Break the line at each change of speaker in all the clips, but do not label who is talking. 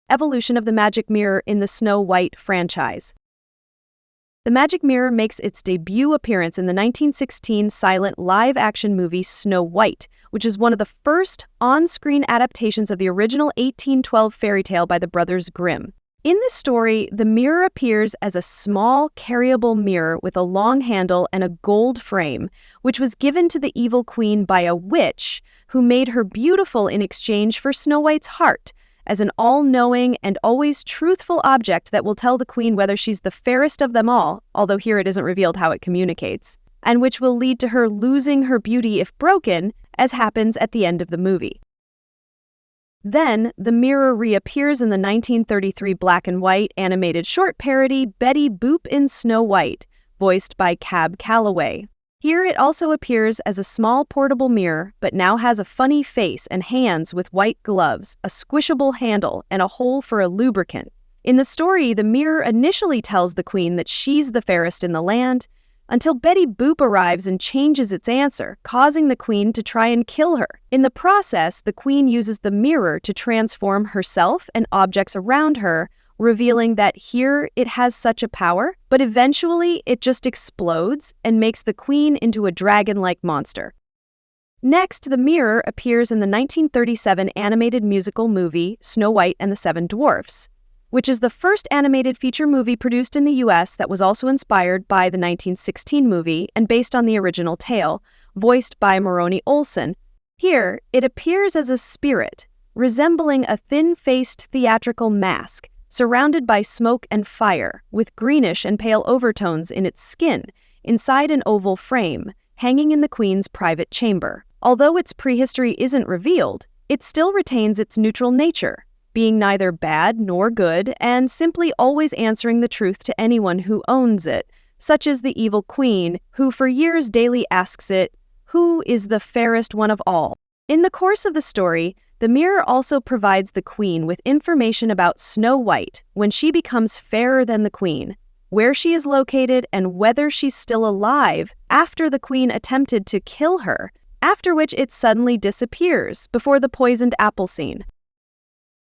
Evolution of the Magic Mirror in the Snow White franchise. The Magic Mirror makes its debut appearance in the 1916 silent live-action movie Snow White, which is one of the first on-screen adaptations of the original 1812 fairy tale by the Brothers Grimm. In this story, the mirror appears as a small, carryable mirror with a long handle and a gold frame, which was given to the evil queen by a witch who made her beautiful in exchange for Snow White's heart, as an all-knowing and always truthful object that will tell the queen whether she's the fairest of them all, although here it isn't revealed how it communicates, and which will lead to her losing her beauty if broken, as happens at the end of the movie. Then, the mirror reappears in the 1933 black and white animated short parody Betty Boop in Snow White, voiced by Cab Calloway. Here it also appears as a small portable mirror, but now has a funny face and hands with white gloves, a squishable handle, and a hole for a lubricant. In the story, the mirror initially tells the queen that she's the fairest in the land, until Betty Boop arrives and changes its answer, causing the queen to try and kill her. In the process, the queen uses the mirror to transform herself and objects around her, revealing that here it has such a power, but eventually it just explodes and makes the queen into a dragon-like monster. Next, the mirror appears in the 1937 animated musical movie Snow White and the Seven Dwarfs, which is the first animated feature movie produced in the US that was also inspired by the 1916 movie and based on the original tale, voiced by Maroni Olson. Here, it appears as a spirit, resembling a thin-faced theatrical mask, surrounded by smoke and fire, with greenish and pale overtones in its skin, inside an oval frame, hanging in the queen's private chamber. Although its prehistory isn't revealed, it still retains its neutral nature, being neither bad nor good and simply always answering the truth to anyone who owns it, such as the evil queen, who for years daily asks it, "Who is the fairest one of all?" In the course of the story, the mirror also provides the queen with information about Snow White when she becomes fairer than the queen, where she is located and whether she's still alive after the queen attempted to kill her, after which it suddenly disappears before the poisoned apple scene.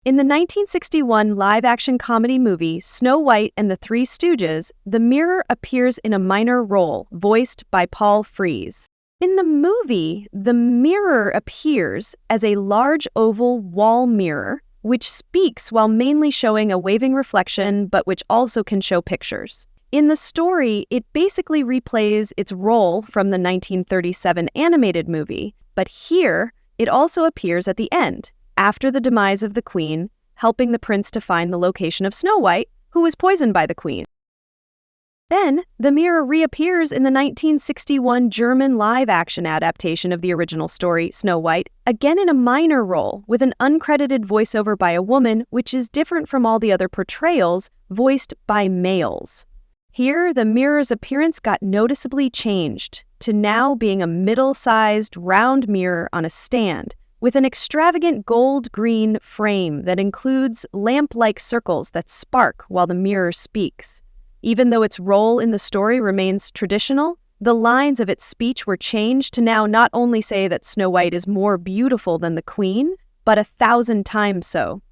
In the 1961 live-action comedy movie Snow White and the Three Stooges, the mirror appears in a minor role, voiced by Paul Frees. In the movie, the mirror appears as a large oval wall mirror, which speaks while mainly showing a waving reflection, but which also can show pictures. In the story, it basically replays its role from the 1937 animated movie, but here, it also appears at the end, after the demise of the queen, helping the prince to find the location of Snow White, who was poisoned by the queen. Then, the mirror reappears in the 1961 German live-action adaptation of the original story, Snow White, again in a minor role, with an uncredited voiceover by a woman, which is different from all the other portrayals, voiced by males. Here, the mirror's appearance got noticeably changed, to now being a middle-sized, round mirror on a stand, with an extravagant gold-green frame that includes lamp-like circles that spark while the mirror speaks. Even though its role in the story remains traditional, the lines of its speech were changed to now not only say that Snow White is more beautiful than the queen, but 1,000 times so.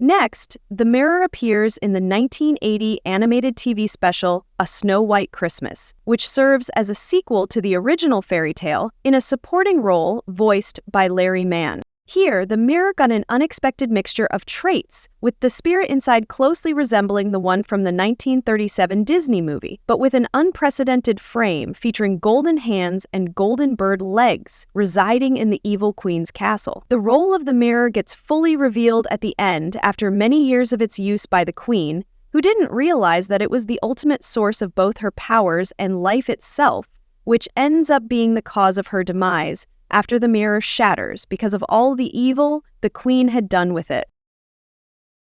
Next, the mirror appears in the 1980 animated TV special A Snow White Christmas, which serves as a sequel to the original fairy tale in a supporting role voiced by Larry Mann. Here, the mirror got an unexpected mixture of traits, with the spirit inside closely resembling the one from the 1937 Disney movie, but with an unprecedented frame featuring golden hands and golden bird legs residing in the evil queen's castle. The role of the mirror gets fully revealed at the end after many years of its use by the queen, who didn't realize that it was the ultimate source of both her powers and life itself, which ends up being the cause of her demise after the mirror shatters because of all the evil the queen had done with it.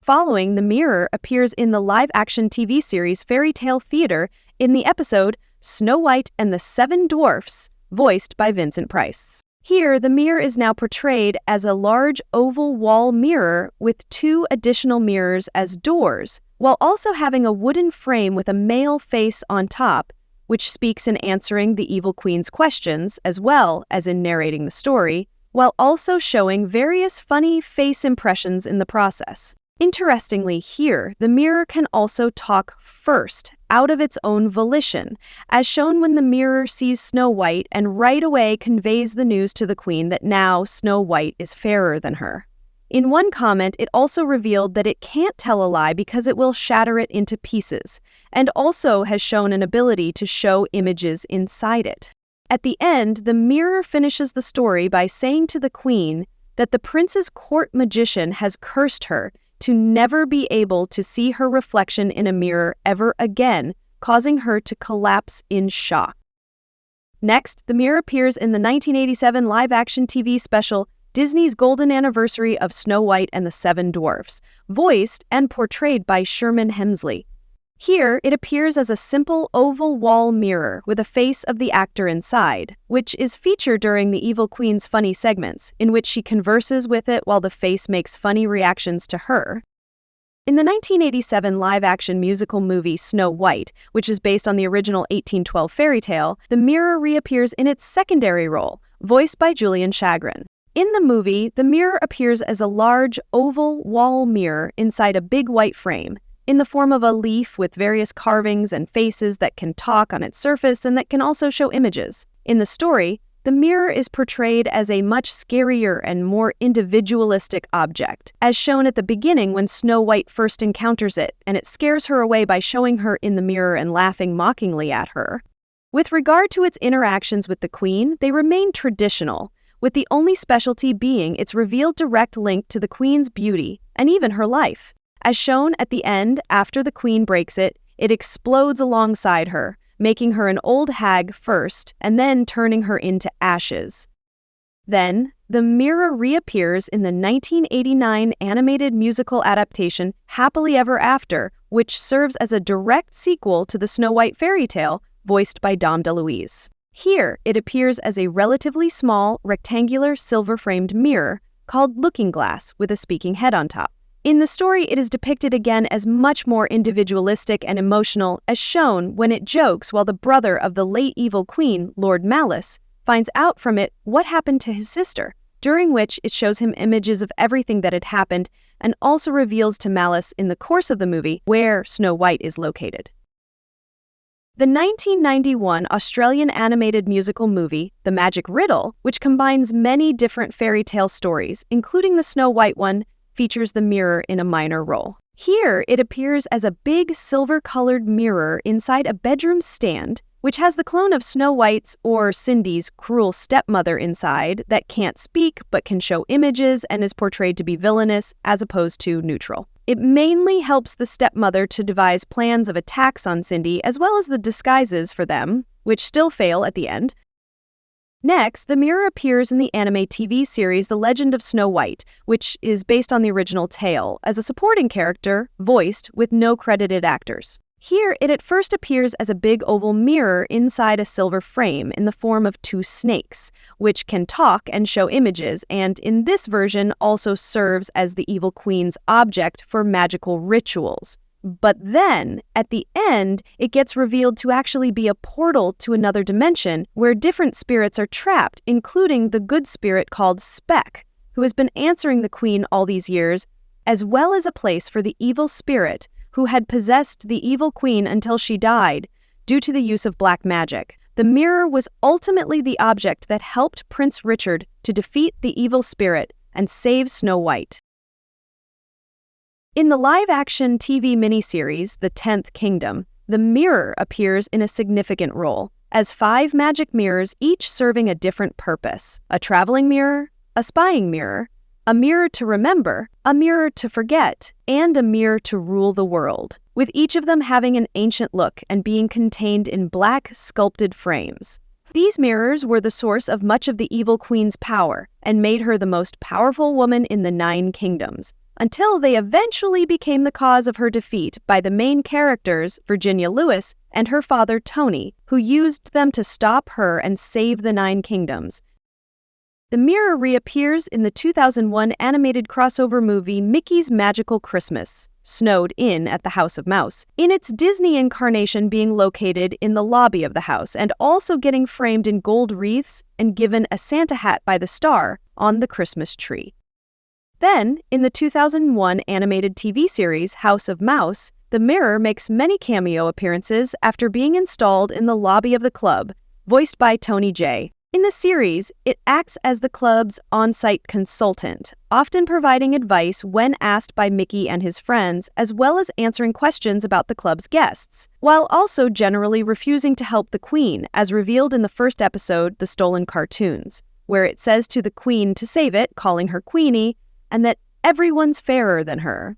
Following, the mirror appears in the live-action TV series Fairy Tale Theater in the episode Snow White and the Seven Dwarfs, voiced by Vincent Price. Here, the mirror is now portrayed as a large oval wall mirror with 2 additional mirrors as doors, while also having a wooden frame with a male face on top, which speaks in answering the evil queen's questions as well as in narrating the story, while also showing various funny face impressions in the process. Interestingly, here, the mirror can also talk first, out of its own volition, as shown when the mirror sees Snow White and right away conveys the news to the queen that now Snow White is fairer than her. In one comment, it also revealed that it can't tell a lie because it will shatter it into pieces, and also has shown an ability to show images inside it. At the end, the mirror finishes the story by saying to the queen that the prince's court magician has cursed her to never be able to see her reflection in a mirror ever again, causing her to collapse in shock. Next, the mirror appears in the 1987 live-action TV special Disney's Golden Anniversary of Snow White and the Seven Dwarfs, voiced and portrayed by Sherman Hemsley. Here, it appears as a simple oval wall mirror with a face of the actor inside, which is featured during the Evil Queen's funny segments, in which she converses with it while the face makes funny reactions to her. In the 1987 live-action musical movie Snow White, which is based on the original 1812 fairy tale, the mirror reappears in its secondary role, voiced by Julian Chagrin. In the movie, the mirror appears as a large oval wall mirror inside a big white frame, in the form of a leaf with various carvings and faces that can talk on its surface and that can also show images. In the story, the mirror is portrayed as a much scarier and more individualistic object, as shown at the beginning when Snow White first encounters it, and it scares her away by showing her in the mirror and laughing mockingly at her. With regard to its interactions with the queen, they remain traditional, with the only specialty being its revealed direct link to the queen's beauty and even her life. As shown at the end, after the queen breaks it, it explodes alongside her, making her an old hag first and then turning her into ashes. Then, the mirror reappears in the 1989 animated musical adaptation Happily Ever After, which serves as a direct sequel to the Snow White fairy tale, voiced by Dom DeLuise. Here, it appears as a relatively small, rectangular, silver-framed mirror called Looking Glass with a speaking head on top. In the story, it is depicted again as much more individualistic and emotional, as shown when it jokes while the brother of the late evil queen, Lord Malice, finds out from it what happened to his sister, during which it shows him images of everything that had happened and also reveals to Malice in the course of the movie where Snow White is located. The 1991 Australian animated musical movie, The Magic Riddle, which combines many different fairy tale stories, including the Snow White one, features the mirror in a minor role. Here, it appears as a big silver-colored mirror inside a bedroom stand, which has the clone of Snow White's or Cindy's cruel stepmother inside that can't speak but can show images and is portrayed to be villainous as opposed to neutral. It mainly helps the stepmother to devise plans of attacks on Cindy as well as the disguises for them, which still fail at the end. Next, the mirror appears in the anime TV series The Legend of Snow White, which is based on the original tale, as a supporting character, voiced with no credited actors. Here, it at first appears as a big oval mirror inside a silver frame in the form of two snakes, which can talk and show images, and in this version also serves as the evil queen's object for magical rituals. But then, at the end, it gets revealed to actually be a portal to another dimension where different spirits are trapped, including the good spirit called Speck, who has been answering the queen all these years, as well as a place for the evil spirit who had possessed the evil queen until she died due to the use of black magic. The mirror was ultimately the object that helped Prince Richard to defeat the evil spirit and save Snow White. In the live-action TV miniseries, The 10th Kingdom, the mirror appears in a significant role, as 5 magic mirrors each serving a different purpose: a traveling mirror, a spying mirror, a mirror to remember, a mirror to forget, and a mirror to rule the world, with each of them having an ancient look and being contained in black, sculpted frames. These mirrors were the source of much of the evil queen's power and made her the most powerful woman in the 9 kingdoms, until they eventually became the cause of her defeat by the main characters, Virginia Lewis and her father Tony, who used them to stop her and save the 9 kingdoms. The mirror reappears in the 2001 animated crossover movie Mickey's Magical Christmas, Snowed In at the House of Mouse, in its Disney incarnation being located in the lobby of the house and also getting framed in gold wreaths and given a Santa hat by the star on the Christmas tree. Then, in the 2001 animated TV series House of Mouse, the mirror makes many cameo appearances after being installed in the lobby of the club, voiced by Tony Jay. In the series, it acts as the club's on-site consultant, often providing advice when asked by Mickey and his friends, as well as answering questions about the club's guests, while also generally refusing to help the Queen, as revealed in the first episode, The Stolen Cartoons, where it says to the Queen to save it, calling her Queenie, and that everyone's fairer than her.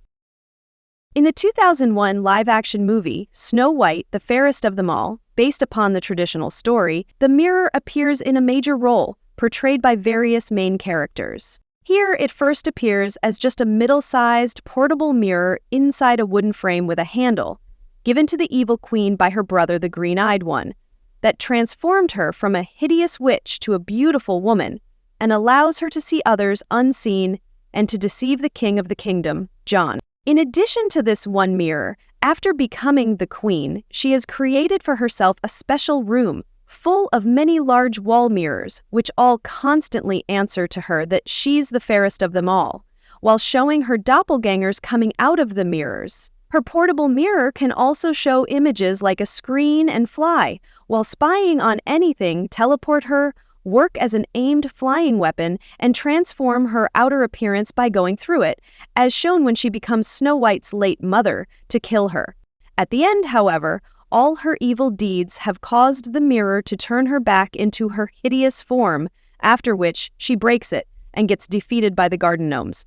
In the 2001 live-action movie, Snow White, the Fairest of Them All, based upon the traditional story, the mirror appears in a major role, portrayed by various main characters. Here, it first appears as just a middle-sized, portable mirror inside a wooden frame with a handle, given to the evil queen by her brother, the Green-Eyed One, that transformed her from a hideous witch to a beautiful woman, and allows her to see others unseen and to deceive the king of the kingdom, John. In addition to this one mirror, after becoming the queen, she has created for herself a special room full of many large wall mirrors, which all constantly answer to her that she's the fairest of them all, while showing her doppelgangers coming out of the mirrors. Her portable mirror can also show images like a screen and fly, while spying on anything, teleport her, work as an aimed flying weapon, and transform her outer appearance by going through it, as shown when she becomes Snow White's late mother, to kill her. At the end, however, all her evil deeds have caused the mirror to turn her back into her hideous form, after which she breaks it and gets defeated by the garden gnomes.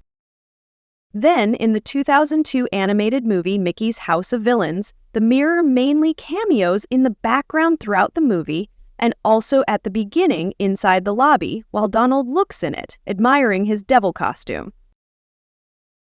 Then, in the 2002 animated movie Mickey's House of Villains, the mirror mainly cameos in the background throughout the movie, and also at the beginning inside the lobby while Donald looks in it, admiring his devil costume.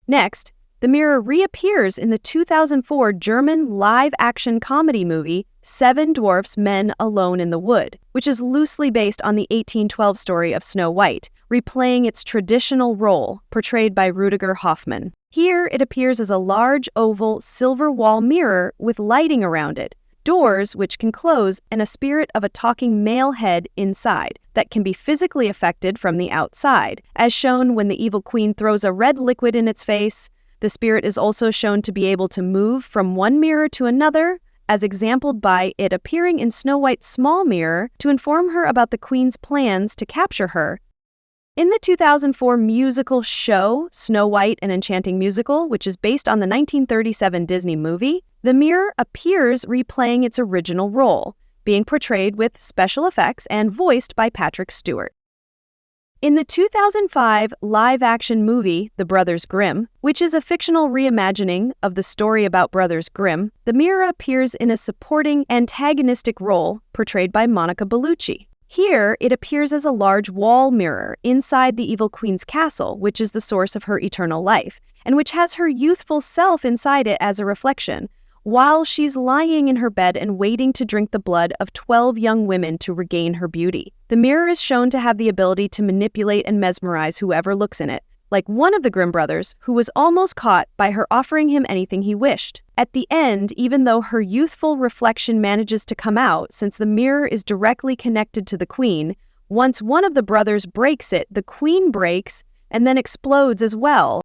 Next, the mirror reappears in the 2004 German live-action comedy movie Seven Dwarfs Men Alone in the Wood, which is loosely based on the 1812 story of Snow White, replaying its traditional role, portrayed by Rüdiger Hoffmann. Here, it appears as a large, oval, silver wall mirror with lighting around it, doors which can close, and a spirit of a talking male head inside that can be physically affected from the outside, as shown when the evil queen throws a red liquid in its face. The spirit is also shown to be able to move from one mirror to another, as exemplified by it appearing in Snow White's small mirror to inform her about the queen's plans to capture her. In the 2004 musical show, Snow White, an Enchanting Musical, which is based on the 1937 Disney movie, the mirror appears replaying its original role, being portrayed with special effects and voiced by Patrick Stewart. In the 2005 live-action movie, The Brothers Grimm, which is a fictional reimagining of the story about Brothers Grimm, the mirror appears in a supporting antagonistic role portrayed by Monica Bellucci. Here, it appears as a large wall mirror inside the evil queen's castle, which is the source of her eternal life, and which has her youthful self inside it as a reflection, while she's lying in her bed and waiting to drink the blood of 12 young women to regain her beauty. The mirror is shown to have the ability to manipulate and mesmerize whoever looks in it, like one of the Grimm brothers, who was almost caught by her offering him anything he wished. At the end, even though her youthful reflection manages to come out, since the mirror is directly connected to the queen, once one of the brothers breaks it, the queen breaks and then explodes as well.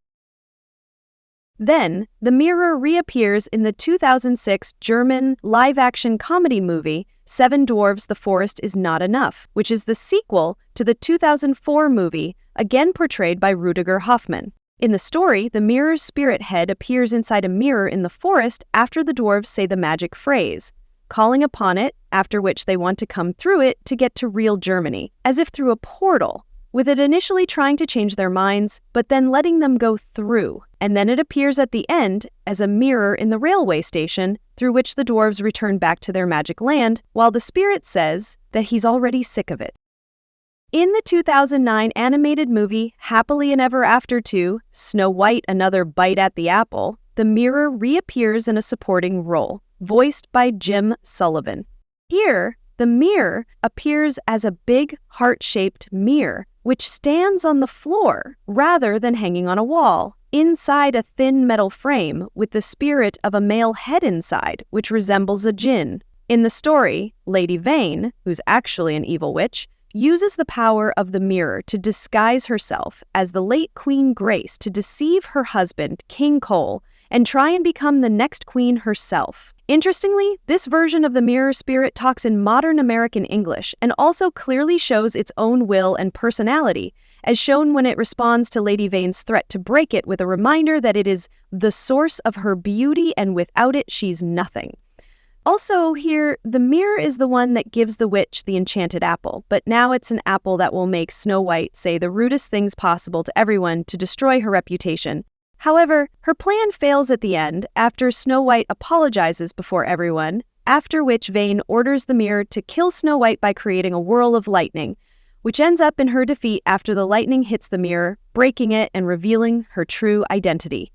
Then, the mirror reappears in the 2006 German live-action comedy movie Seven Dwarves, The Forest Is Not Enough, which is the sequel to the 2004 movie, again portrayed by Rüdiger Hoffmann. In the story, the mirror's spirit head appears inside a mirror in the forest after the dwarves say the magic phrase, calling upon it, after which they want to come through it to get to real Germany, as if through a portal, with it initially trying to change their minds, but then letting them go through. And then it appears at the end as a mirror in the railway station, through which the dwarves return back to their magic land, while the spirit says that he's already sick of it. In the 2009 animated movie Happily and Ever After 2, Snow White, Another Bite at the Apple, the mirror reappears in a supporting role, voiced by Jim Sullivan. Here, the mirror appears as a big heart-shaped mirror, which stands on the floor rather than hanging on a wall, inside a thin metal frame with the spirit of a male head inside, which resembles a djinn. In the story, Lady Vane, who's actually an evil witch, uses the power of the mirror to disguise herself as the late Queen Grace to deceive her husband, King Cole, and try and become the next queen herself. Interestingly, this version of the mirror spirit talks in modern American English and also clearly shows its own will and personality, as shown when it responds to Lady Vane's threat to break it with a reminder that it is the source of her beauty and without it she's nothing. Also here, the mirror is the one that gives the witch the enchanted apple, but now it's an apple that will make Snow White say the rudest things possible to everyone to destroy her reputation. However, her plan fails at the end after Snow White apologizes before everyone, after which Vane orders the mirror to kill Snow White by creating a whirl of lightning, which ends up in her defeat after the lightning hits the mirror, breaking it and revealing her true identity.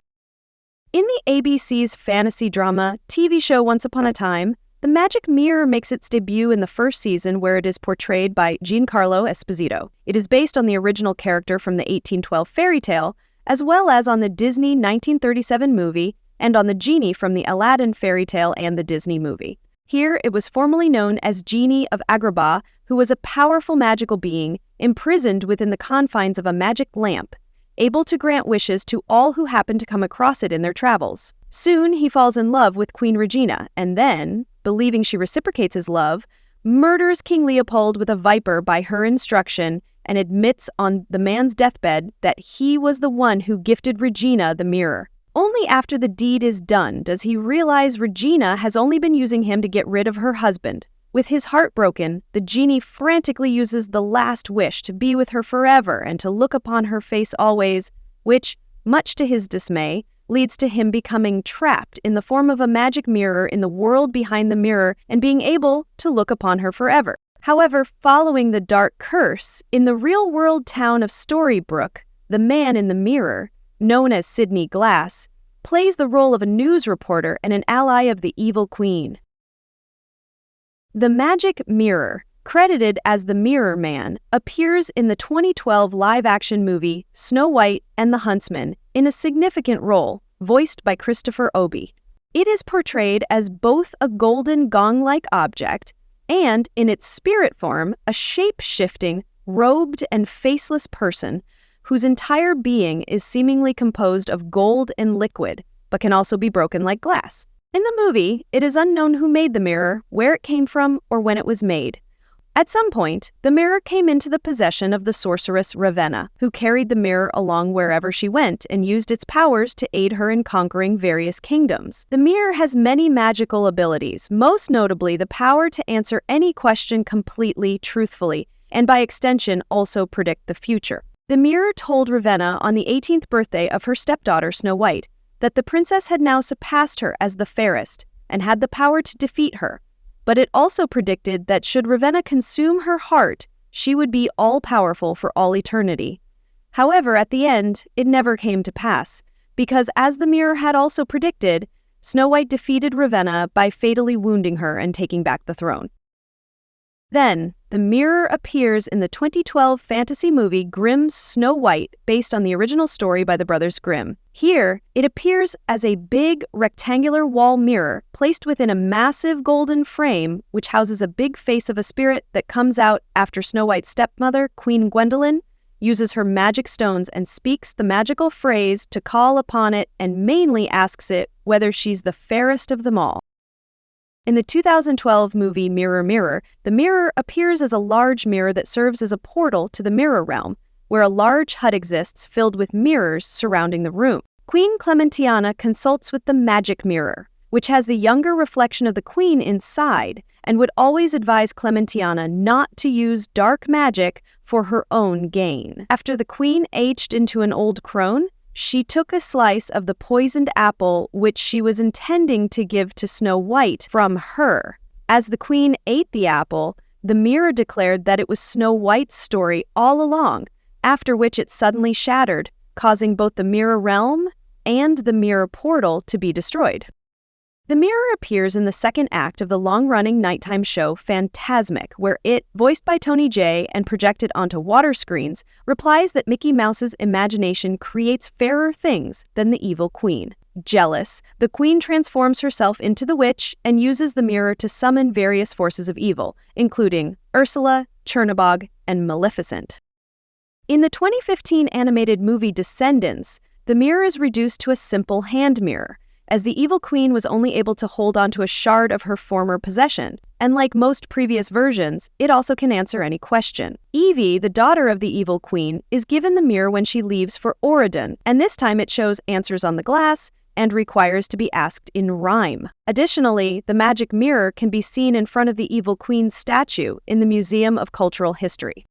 In the ABC's fantasy drama TV show Once Upon a Time, the magic mirror makes its debut in the first season where it is portrayed by Giancarlo Esposito. It is based on the original character from the 1812 fairy tale, as well as on the Disney 1937 movie and on the genie from the Aladdin fairy tale and the Disney movie. Here, it was formerly known as Genie of Agrabah, who was a powerful magical being imprisoned within the confines of a magic lamp, able to grant wishes to all who happen to come across it in their travels. Soon, he falls in love with Queen Regina, and then, believing she reciprocates his love, murders King Leopold with a viper by her instruction and admits on the man's deathbed that he was the one who gifted Regina the mirror. Only after the deed is done does he realize Regina has only been using him to get rid of her husband. With his heart broken, the genie frantically uses the last wish to be with her forever and to look upon her face always, which, much to his dismay, leads to him becoming trapped in the form of a magic mirror in the world behind the mirror and being able to look upon her forever. However, following the dark curse, in the real-world town of Storybrooke, the man in the mirror, known as Sidney Glass, plays the role of a news reporter and an ally of the evil queen. The magic mirror, credited as the Mirror Man, appears in the 2012 live-action movie Snow White and the Huntsman in a significant role, voiced by Christopher Obi. It is portrayed as both a golden gong-like object and, in its spirit form, a shape-shifting, robed and faceless person whose entire being is seemingly composed of gold and liquid, but can also be broken like glass. In the movie, it is unknown who made the mirror, where it came from, or when it was made. At some point, the mirror came into the possession of the sorceress Ravenna, who carried the mirror along wherever she went and used its powers to aid her in conquering various kingdoms. The mirror has many magical abilities, most notably the power to answer any question completely, truthfully, and by extension also predict the future. The mirror told Ravenna on the 18th birthday of her stepdaughter Snow White that the princess had now surpassed her as the Fairest and had the power to defeat her. But it also predicted that should Ravenna consume her heart, she would be all-powerful for all eternity. However, at the end, it never came to pass, because as the mirror had also predicted, Snow White defeated Ravenna by fatally wounding her and taking back the throne. Then, the mirror appears in the 2012 fantasy movie Grimm's Snow White, based on the original story by the Brothers Grimm. Here, it appears as a big, rectangular wall mirror placed within a massive golden frame which houses a big face of a spirit that comes out after Snow White's stepmother, Queen Gwendolen, uses her magic stones and speaks the magical phrase to call upon it and mainly asks it whether she's the fairest of them all. In the 2012 movie Mirror Mirror, the mirror appears as a large mirror that serves as a portal to the mirror realm, where a large hut exists filled with mirrors surrounding the room. Queen Clementiana consults with the magic mirror, which has the younger reflection of the queen inside, and would always advise Clementiana not to use dark magic for her own gain. After the queen aged into an old crone, she took a slice of the poisoned apple which she was intending to give to Snow White from her. As the queen ate the apple, the mirror declared that it was Snow White's story all along, after which it suddenly shattered, causing both the mirror realm and the mirror portal to be destroyed. The mirror appears in the second act of the long-running nighttime show Fantasmic, where it, voiced by Tony Jay and projected onto water screens, replies that Mickey Mouse's imagination creates fairer things than the evil queen. Jealous, the queen transforms herself into the witch and uses the mirror to summon various forces of evil, including Ursula, Chernabog, and Maleficent. In the 2015 animated movie Descendants, the mirror is reduced to a simple hand mirror, as the evil queen was only able to hold onto a shard of her former possession, and like most previous versions, it also can answer any question. Evie, the daughter of the evil queen, is given the mirror when she leaves for Oregon, and this time it shows answers on the glass and requires to be asked in rhyme. Additionally, the magic mirror can be seen in front of the evil queen's statue in the Museum of Cultural History.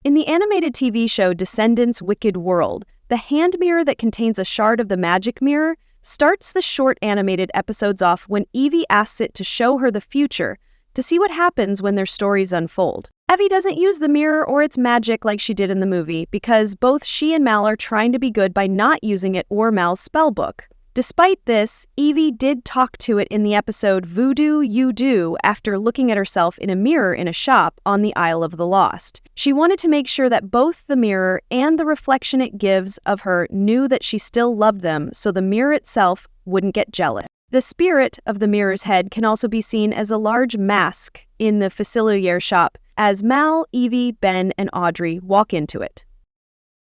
In the animated TV show Descendants' Wicked World, the hand mirror that contains a shard of the magic mirror starts the short animated episodes off when Evie asks it to show her the future to see what happens when their stories unfold. Evie doesn't use the mirror or its magic like she did in the movie because both she and Mal are trying to be good by not using it or Mal's spellbook. Despite this, Evie did talk to it in the episode Voodoo You Do after looking at herself in a mirror in a shop on the Isle of the Lost. She wanted to make sure that both the mirror and the reflection it gives of her knew that she still loved them so the mirror itself wouldn't get jealous. The spirit of the mirror's head can also be seen as a large mask in the Facilier shop as Mal, Evie, Ben, and Audrey walk into it.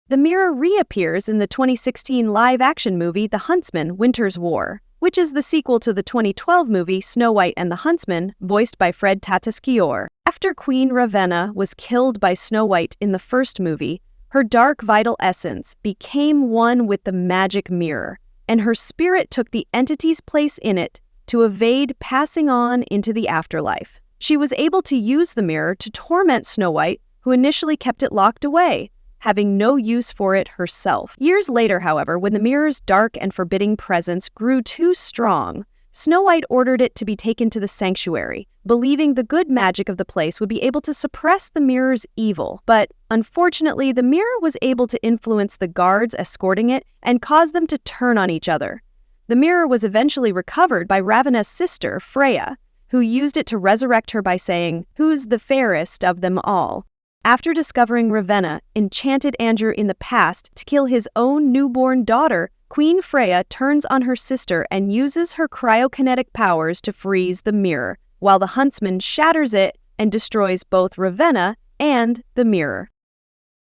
The mirror reappears in the 2016 live-action movie The Huntsman: Winter's War, which is the sequel to the 2012 movie Snow White and the Huntsman, voiced by Fred Tatasciore. After Queen Ravenna was killed by Snow White in the first movie, her dark vital essence became one with the magic mirror, and her spirit took the entity's place in it to evade passing on into the afterlife. She was able to use the mirror to torment Snow White, who initially kept it locked away, having no use for it herself. Years later, however, when the mirror's dark and forbidding presence grew too strong, Snow White ordered it to be taken to the sanctuary, believing the good magic of the place would be able to suppress the mirror's evil. But unfortunately, the mirror was able to influence the guards escorting it and cause them to turn on each other. The mirror was eventually recovered by Ravenna's sister, Freya, who used it to resurrect her by saying, "Who's the fairest of them all?" After discovering Ravenna enchanted Andrew in the past to kill his own newborn daughter, Queen Freya turns on her sister and uses her cryokinetic powers to freeze the mirror, while the Huntsman shatters it and destroys both Ravenna and the mirror.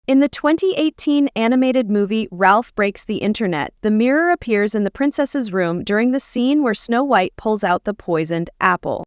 In the 2018 animated movie Ralph Breaks the Internet, the mirror appears in the princess's room during the scene where Snow White pulls out the poisoned apple.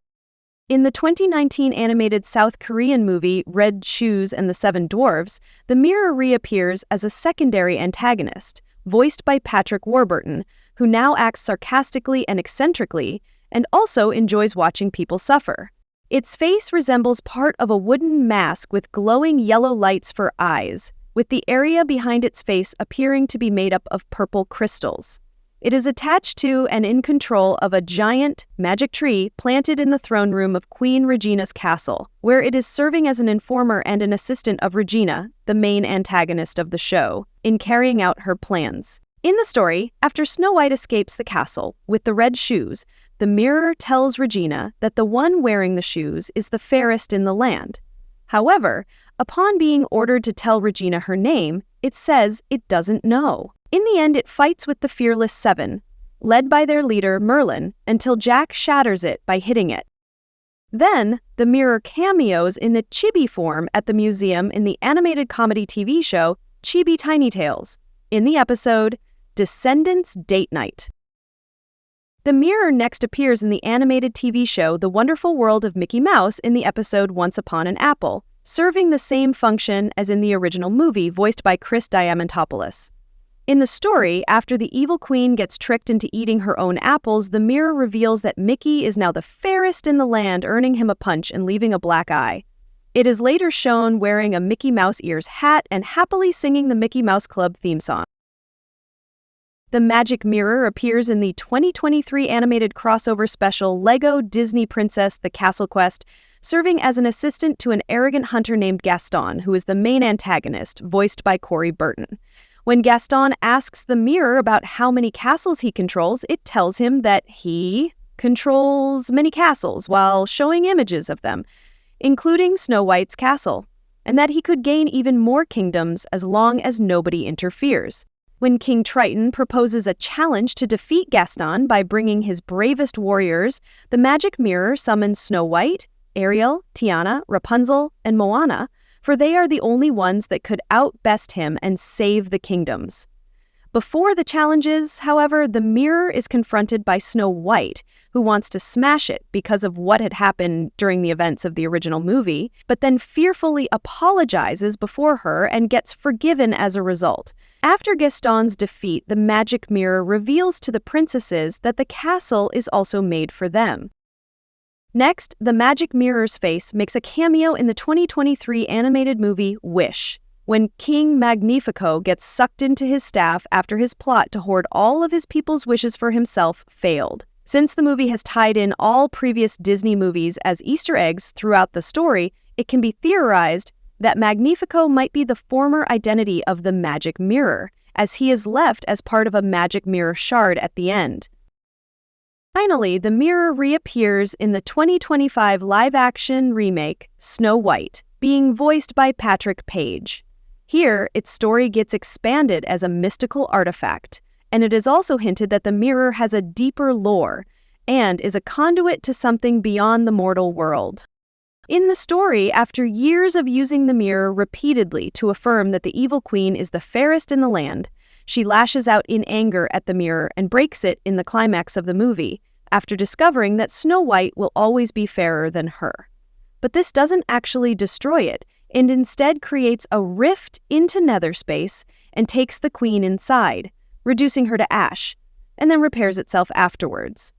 In the 2019 animated South Korean movie Red Shoes and the Seven Dwarves, the mirror reappears as a secondary antagonist, voiced by Patrick Warburton, who now acts sarcastically and eccentrically, and also enjoys watching people suffer. Its face resembles part of a wooden mask with glowing yellow lights for eyes, with the area behind its face appearing to be made up of purple crystals. It is attached to and in control of a giant magic tree planted in the throne room of Queen Regina's castle, where it is serving as an informer and an assistant of Regina, the main antagonist of the show, in carrying out her plans. In the story, after Snow White escapes the castle with the red shoes, the mirror tells Regina that the one wearing the shoes is the fairest in the land. However, upon being ordered to tell Regina her name, it says it doesn't know. In the end, it fights with the Fearless Seven, led by their leader, Merlin, until Jack shatters it by hitting it. Then, the mirror cameos in the Chibi form at the museum in the animated comedy TV show Chibi Tiny Tales, in the episode Descendants Date Night. The mirror next appears in the animated TV show The Wonderful World of Mickey Mouse in the episode Once Upon an Apple, serving the same function as in the original movie voiced by Chris Diamantopoulos. In the story, after the evil queen gets tricked into eating her own apples, the mirror reveals that Mickey is now the fairest in the land, earning him a punch and leaving a black eye. It is later shown wearing a Mickey Mouse ears hat and happily singing the Mickey Mouse Club theme song. The magic mirror appears in the 2023 animated crossover special Lego Disney Princess: The Castle Quest, serving as an assistant to an arrogant hunter named Gaston, who is the main antagonist, voiced by Corey Burton. When Gaston asks the mirror about how many castles he controls, it tells him that he controls many castles while showing images of them, including Snow White's castle, and that he could gain even more kingdoms as long as nobody interferes. When King Triton proposes a challenge to defeat Gaston by bringing his bravest warriors, the magic mirror summons Snow White, Ariel, Tiana, Rapunzel, and Moana, for they are the only ones that could outbest him and save the kingdoms. Before the challenges, however, the mirror is confronted by Snow White, who wants to smash it because of what had happened during the events of the original movie, but then fearfully apologizes before her and gets forgiven as a result. After Gaston's defeat, the magic mirror reveals to the princesses that the castle is also made for them. Next, the magic mirror's face makes a cameo in the 2023 animated movie Wish, when King Magnifico gets sucked into his staff after his plot to hoard all of his people's wishes for himself failed. Since the movie has tied in all previous Disney movies as Easter eggs throughout the story, it can be theorized that Magnifico might be the former identity of the magic mirror, as he is left as part of a magic mirror shard at the end. Finally, the mirror reappears in the 2025 live-action remake Snow White, being voiced by Patrick Page. Here, its story gets expanded as a mystical artifact, and it is also hinted that the mirror has a deeper lore and is a conduit to something beyond the mortal world. In the story, after years of using the mirror repeatedly to affirm that the evil queen is the fairest in the land, she lashes out in anger at the mirror and breaks it in the climax of the movie, after discovering that Snow White will always be fairer than her. But this doesn't actually destroy it, and instead creates a rift into nether space and takes the queen inside, reducing her to ash, and then repairs itself afterwards.